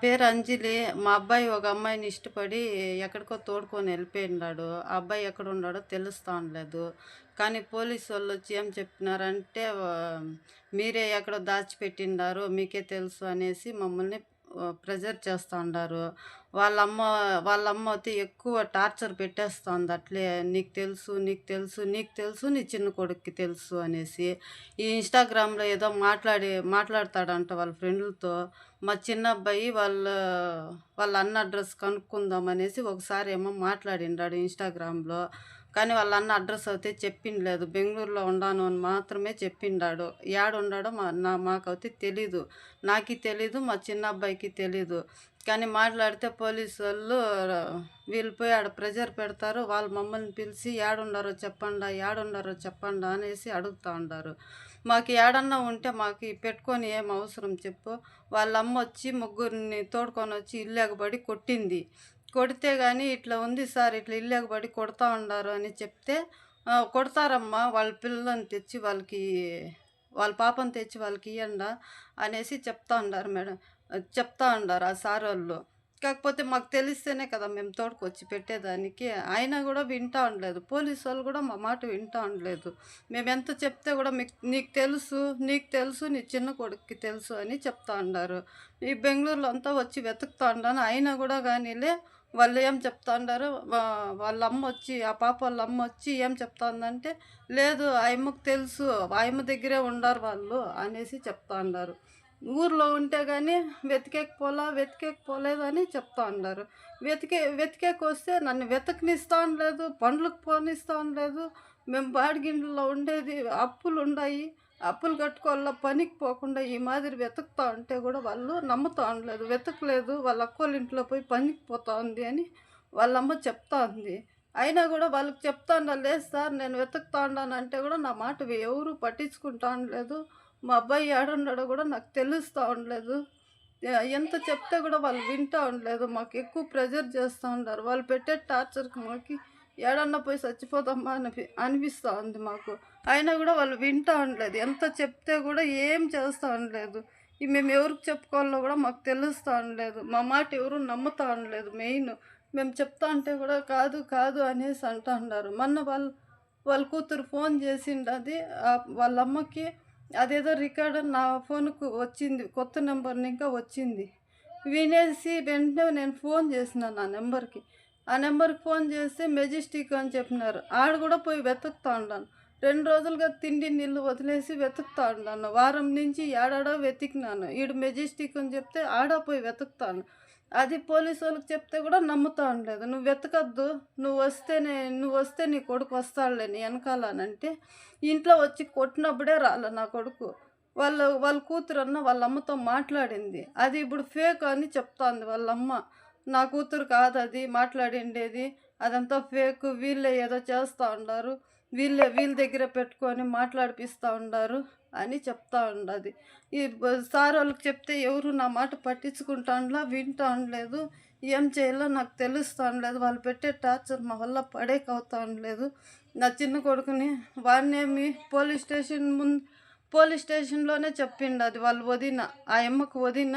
పేరు అంజలి. మా అబ్బాయి ఒక అమ్మాయిని ఇష్టపడి ఎక్కడికో తోడుకొని వెళ్ళిపోయినాడు. ఆ అబ్బాయి ఎక్కడున్నాడో తెలుస్తా ఉండలేదు. కానీ పోలీసోళ్ళొచ్చి ఏం చెప్పినారంటే, మీరే ఎక్కడో దాచిపెట్టిండారు, మీకే తెలుసు అనేసి మమ్మల్ని ప్రెజర్ చేస్తా ఉండారు. వాళ్ళమ్మ వాళ్ళమ్మ అయితే ఎక్కువ టార్చర్ పెట్టేస్తోంది అట్లే. నీకు తెలుసు, నీకు తెలుసు, నీకు తెలుసు, నీ చిన్న కొడుక్కి తెలుసు అనేసి. ఈ ఇన్‌స్టాగ్రామ్‌లో ఏదో మాట్లాడతాడంట వాళ్ళ ఫ్రెండ్‌లతో. మా చిన్నబ్బాయి వాళ్ళ అన్న అడ్రస్ కనుక్కుందామనేసి ఒకసారేమో మాట్లాడిండాడు ఇన్‌స్టాగ్రామ్‌లో. కానీ వాళ్ళ అన్న అడ్రస్ అయితే చెప్పిండ్లేదు. బెంగుళూరులో ఉండాను అని మాత్రమే చెప్పిండాడు. యాడుండాడో మాకైతే తెలీదు. నాకి తెలీదు, మా చిన్నబ్బాయికి తెలీదు. కానీ మాట్లాడితే పోలీసోళ్ళు వీళ్ళు పోయి ఆడ ప్రెజర్ పెడతారు. వాళ్ళు మమ్మల్ని పిలిచి "యాడుండారో చెప్పండా, యాడుండారో చెప్పండా" అనేసి అడుగుతా ఉండారు. మాకు యాడన్నా ఉంటే మాకు పెట్టుకొని ఏం అవసరం చెప్పు? వాళ్ళమ్మొచ్చి ముగ్గురిని తోడుకొనొచ్చి ఇల్లు ఎగబడి కొట్టింది. కొడితే గాని "ఇట్లా ఉంది సార్, ఇట్లా ఇల్లు ఎగబడి కొడతా ఉండారు" అని చెప్తే, కొడతారమ్మా వాళ్ళ పిల్లని తెచ్చి వాళ్ళ పాపని తెచ్చి వాళ్ళకియ్యండా" అనేసి చెప్తా ఉండారు మేడం. చెప్తా ఉండారు ఆ సారోళ్ళు. కాకపోతే మాకు తెలిస్తేనే కదా మేము తోడుకొచ్చి పెట్టేదానికి. అయినా గూడా వింటా ఉండలేదు. పోలీసోళ్ళు గూడా మా మాట వింటా ఉండలేదు. మేమెంత చెప్తే గూడా నీకు తెలుసు, నీకు తెలుసు, నీ చిన్న కొడుక్కి తెలుసు అని చెప్తా ఉండారు. ఈ బెంగుళూరులో అంతా వచ్చి వెతుకుతా ఉండాను. అయినా గూడా గానీలే వాళ్ళు ఏం చెప్తా ఉండారు, వాళ్ళమ్మొచ్చి ఆ పాప వాళ్ళ అమ్మొచ్చి ఏం చెప్తాందంటే, "లేదు ఆ యమ్మకి తెలుసు, ఆ యమ్మ దగ్గరే ఉండారు వాళ్ళు" అనేసి చెప్తా ఉండారు. ఊర్లో ఉంటే గాని వెతికేకి పోలేదని చెప్తా ఉండారు. వెతికేకొస్తే నన్ను వెతకనిస్తా అనలేదు, పనులకు పోనిస్తా అనలేదు. మేము బాడిగిండ్లలో ఉండేది, అప్పులుండాయి. అప్పులు కట్టుకోవాల, పనికి పోకుండా ఈ మాదిరి వెతుకుతా ఉంటే గూడా వాళ్ళు నమ్ముతా ఉండలేదు. వెతకలేదు, వాళ్ళ అక్కోళ్ళ ఇంట్లో పోయి పనికి పోతా ఉంది అని వాళ్ళమ్మ చెప్తా ఉంది. అయినా గూడా వాళ్ళకి చెప్తా ఉండాలి, "లేదు సార్ నేను వెతుకుతా ఉండానంటే" గూడా నా మాట ఎవరు పట్టించుకుంటా ఉండలేదు. మా అబ్బాయి ఏడున్నాడో గూడా నాకు తెలుస్తా ఉండలేదు. ఎంత చెప్తే గూడా వాళ్ళు వింటా ఉండలేదు. మాకు ఎక్కువ ప్రెజర్ చేస్తా ఉండారు. వాళ్ళు పెట్టే టార్చర్‌కి మాకి ఏడన్నా పోయి సచ్చిపోదామా అనిపిస్తా ఉంది మాకు. అయినా గూడా వాళ్ళు వింటా ఉండలేదు. ఎంత చెప్తే గూడా ఏం చేస్తా ఉండలేదు. మేము ఎవరికి చెప్పుకోవాలో గూడా మాకు తెలుస్తా ఉండలేదు. మా మాట ఎవరు నమ్ముతా ఉండలేదు మెయిన్. మేము చెప్తా ఉంటే గూడా కాదు, కాదు అనేసి అంటా ఉండారు. మొన్న వాళ్ళ కూతురు ఫోన్ చేసిండది. వాళ్ళమ్మకి అదేదో రికార్డ్ నా ఫోన్‌కు వచ్చింది. కొత్త నంబర్‌ని ఇంకా వచ్చింది. వినేసి వెంటనే నేను ఫోన్ చేసినాను ఆ నెంబర్‌కి. ఆ నెంబర్‌కి ఫోన్ చేస్తే మెజెస్టిక్ అని చెప్పినారు. ఆడ కూడా పోయి వెతుకుతా ఉండాను. 2 రోజులుగా తిండి, నీళ్ళు వదిలేసి వెతుకుతా ఉండాను. వారం నుంచి ఏడాడో వెతికినాను. ఈడు మెజెస్టిక్ అని చెప్తే ఆడ పోయి వెతుకుతాను. అది పోలీసోళ్ళకి చెప్తే కూడా నమ్ముతా ఉండలేదు. "నువ్వు వెతకద్దు. నువ్వొస్తే నీ కొడుకు వస్తాడులే నీ ఎనకాల" అనంటే, ఇంట్లో వచ్చి కొట్టినప్పుడే రాలే నా కొడుకు. వాళ్ళ కూతురన్న వాళ్ళ అమ్మతో మాట్లాడింది. అది ఇప్పుడు ఫేక్ అని చెప్తాంది వాళ్ళమ్మ. నా కూతురు కాదది మాట్లాడిండేది. అదంతా ఫేకు. వీళ్ళే ఏదో చేస్తా ఉండారు. వీళ్ళ దగ్గరే పెట్టుకొని మాట్లాడిపిస్తా ఉండారు అని చెప్తా ఉండది. ఈ సారోళ్ళకి చెప్తే ఎవరు నా మాట పట్టించుకుంటాండ్లా, వింటా ఉండలేదు. ఏం చేయాలో నాకు తెలుస్తా ఉండలేదు. వాళ్ళు పెట్టే టార్చర్ మా వల్ల పడేకవుతా ఉండలేదు. నా చిన్న కొడుకుని వాడినేమి పోలీస్ స్టేషన్‌లోనే చెప్పిండది వాళ్ళ వదిన. ఆ యమ్మకు వదిన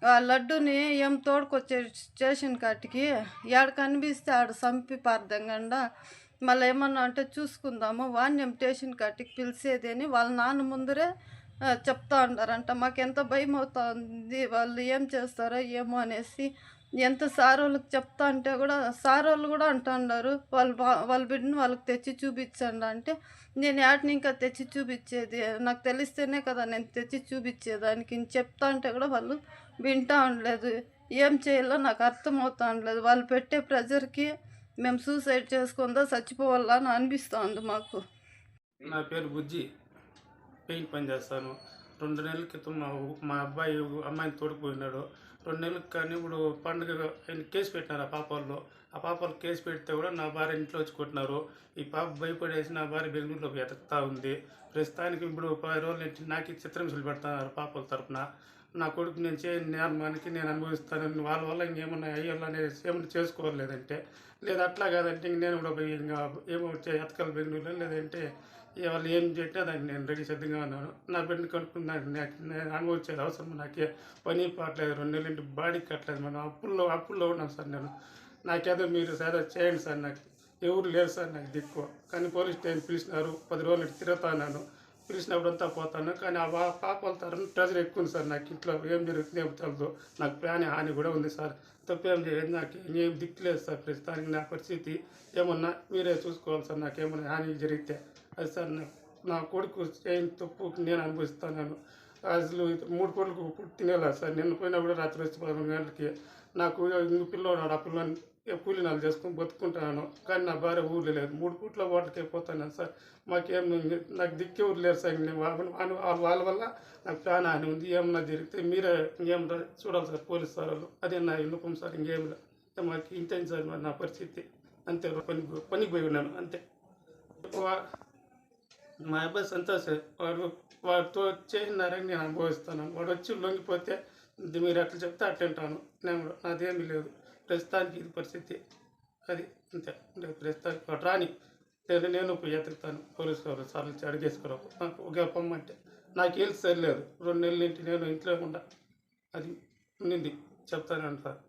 ఆ లడ్డుని ఏం తోడుకొచ్చే స్టేషన్ కాటికి యాడ కనిపిస్తే ఆడ సంపి పారదెంగండా. మళ్ళా ఏమన్నా అంటే చూసుకుందాము, వాడినేం స్టేషన్ కాటికి పిలిచేది అని వాళ్ళ నాన్న ముందరే చెప్తా ఉండారంట. మాకెంత భయమవుతా ఉంది. వాళ్ళు ఏం చేస్తారో ఏమో అనేసి. ఎంత సారోళ్ళకి చెప్తా అంటే గూడా సారోళ్ళు గూడా అంటాండారు, వాళ్ళ బిడ్డని వాళ్ళకి తెచ్చి చూపిచ్చండి అంటే, నేను యాటిని ఇంకా తెచ్చి చూపిచ్చేది? నాకు తెలిస్తేనే కదా నేను తెచ్చి చూపిచ్చేదానికి. చెప్తా అంటే గూడా వాళ్ళు వింటా ఉండలేదు. ఏం చేయాలో నాకు అర్థమవుతా ఉండలేదు. వాళ్ళు పెట్టే ప్రెజర్‌కి మేము సూసైడ్ చేసుకుందా చచ్చిపోవాలా అని అనిపిస్తా ఉంది మాకు. నా పేరు బుజ్జి. పెయింట్ పని చేస్తాను. 2 నెలల క్రితం మా అబ్బాయి అమ్మాయిని తోడుకుపోయినాడు. 2 నెలలకు కానీ ఇప్పుడు పండుగ ఆయన కేసు పెట్టినారు ఆ పాపోళ్ళు. ఆ పాపోళ్ళు కేసు పెడితే కూడా నా భార్య ఇంట్లో వచ్చి కొట్టినారు. ఈ పాప భయపడేసి నా భార్య బెంగుళూరులో వెతుకుతా ఉంది. ప్రస్తుతానికి ఇప్పుడు 10 రోజుల నుంచి నాకు చిత్రహింసలు పెడుతున్నారు పాపోళ్ళ తరపున. నా కొడుకు నేను చేయని నేర్మానికి నేను అనుభవిస్తానని వాళ్ళ వల్ల ఇంకేమన్నా అయ్యాలనేది ఏమన్నా చేసుకోలేదంటే, లేదా అట్లా కాదంటే ఇంక నేను కూడా పోయి ఇంకా ఏమో ఎతకాలి బెంగళూరులో, లేదంటే వాళ్ళు ఏం చెప్తే దానికి నేను రెడీ సిద్ధంగా ఉన్నాను. నా బిడ్డను కనుక్కున్నాను, నేను అనుభవించేది అవసరం, నాకే పని పాటలేదు, 2 నెలల నుండి బాడీకి కట్టలేదు, మనం అప్పుల్లో ఉన్నాను సార్. నాకేదో మీరు ఏదో చేయండి సార్, నాకు ఎవరు లేరు సార్ నాకు దిక్కు. కానీ పోలీస్ స్టేషన్ పిలిచినారు, 10 రోజులు తిరుగుతున్నాను, పిలిచినప్పుడంతా పోతాను. కానీ ఆ పాపల తరం ప్రెజర్ ఎక్కువ ఉంది సార్. నాకు ఇంట్లో ఏం జరుగుతుంది ఏం తెలదు, నాకు ప్రాణ హాని కూడా ఉంది సార్. తప్పేం చేయదు, నాకు ఏం దిక్కు లేదు సార్. ప్రస్తుతానికి నా పరిస్థితి ఏమన్నా మీరే చూసుకోవాలి సార్. నాకేమన్నా హాని జరిగితే అది సార్ నా కొడుకు చేయని తప్పు నేను అనుభవిస్తున్నాను. అసలు 3 కోట్లకు తినేలా సార్. నిన్న పోయినా కూడా రాత్రి వచ్చి 11 గంటలకి. నాకు ఇంక పిల్లవాడు ఆ పిల్లని కూలి నాలు చేసుకొని బతుకుంటున్నాను. కానీ నా భార్య ఊర్లో లేదు. 3 పూట్ల హోటల్కి పోతున్నాను సార్. నాకు దిక్కు ఎవరు లేరు సార్. వాళ్ళ వల్ల నాకు ప్రాణహాని ఉంది. ఏమన్నా జరిగితే మీరే ఇంకేమన్నా చూడాలి సార్, పోలీసు సార్ వాళ్ళు. అదే నా విన్నపం సార్. ఇంకేం లేదు, మాకు ఇంతే సార్. మరి నా పరిస్థితి అంతే, పనికి పోయి ఉన్నాను అంతే. మా అబ్బాయి సంతోష్, వాడితో చేసినారని నేను అనుభవిస్తాను. వాడు వచ్చి లొంగిపోతే మీరు అట్లా చెప్తే అట్టింటాను. నాదేమీ లేదు ప్రస్తుతానికి, ఇది పరిస్థితి. అది అంతే. ప్రస్తుతానికి వాడు రాని నేను పోయి ఎతుకుతాను. పోలీసు వాళ్ళు సార్లు అడిగేసుకోవడం నాకు ఒక పొమ్మంటే నాకు ఏం సరిలేదు. 2 నెలల నుండి నేను ఇంట్లో ఉండా, అది ఉండింది చెప్తాను సార్.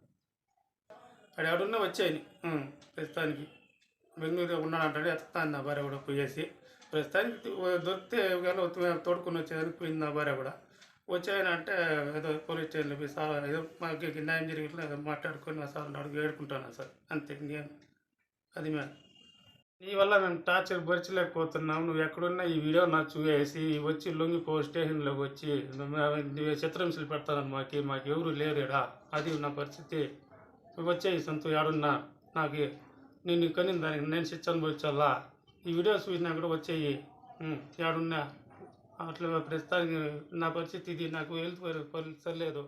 అది ఎవడున్నా వచ్చాయని ప్రస్తుతానికి బెంగళూరులో ఉన్నాడంటాడు. ఎత్తుతాను నా భార్య కూడా పోయేసి. ప్రస్తుతానికి దొరికితే తోడుకొని వచ్చేదానికి పోయింది నా భార్య కూడా. వచ్చాయనంటే ఏదో పోలీస్ స్టేషన్లో పోయి సార్ ఏదో మాకు న్యాయం జరిగిట్లా ఏదో మాట్లాడుకొని ఆ సార్ అడుగు వేడుకుంటున్నాను సార్ అంతే. ఇంకేం అది మేము నీ వల్ల మేము టార్చర్ భరించలేకపోతున్నాము. నువ్వు ఎక్కడున్నా ఈ వీడియో నాకు చూసేసి వచ్చి లొంగిపో, స్టేషన్లోకి వచ్చి చిత్రహింసలు పెడతాను. మాకు ఎవరు లేరుడా, అది నా పరిస్థితి. వచ్చేయి సంతు ఏడున్నా, నాకు నేను కనిన దానికి నేను శిక్ష అనుభవించాలా. ఈ వీడియో చూసినా కూడా వచ్చేయి ఏడున్నా. అట్లా ప్రస్తుతానికి నా పరిస్థితి ఇది. నాకు హెల్త్ సరిలేదు.